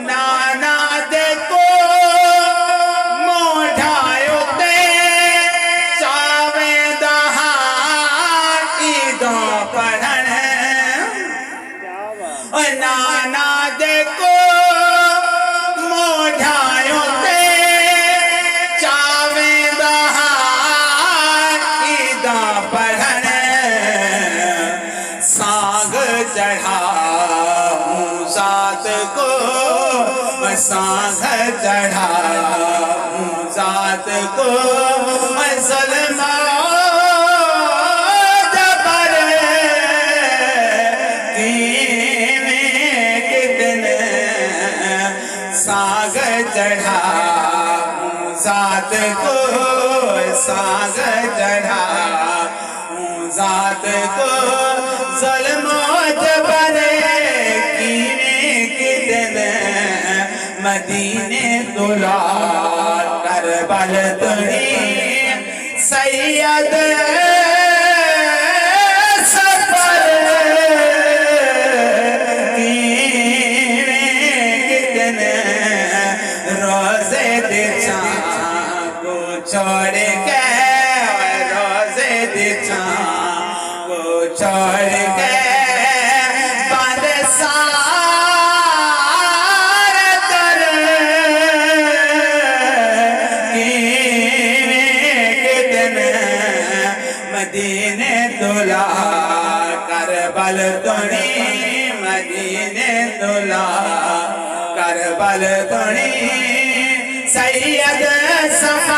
नाना देखो मोढ़ायो ते चावे दहाड़ ईदो पढ़न नाना देखो मोढ़ायो ते चावे दहाड़ ईदो पढ़न साग चढ़ा सात को साग चढ़ा सात को सलमा जबर कितने साग चढ़ा सात को साग चढ़ा सात को सलमा जबर मदीने तुला करबल तुड़ी सैयद सफर कितने रोजे दिशा को छोड़ के रोजे दिशा को छोड़ के मदीने तुला करबल तुड़ी मदीने तुला करबल तुड़ी सैयद सफर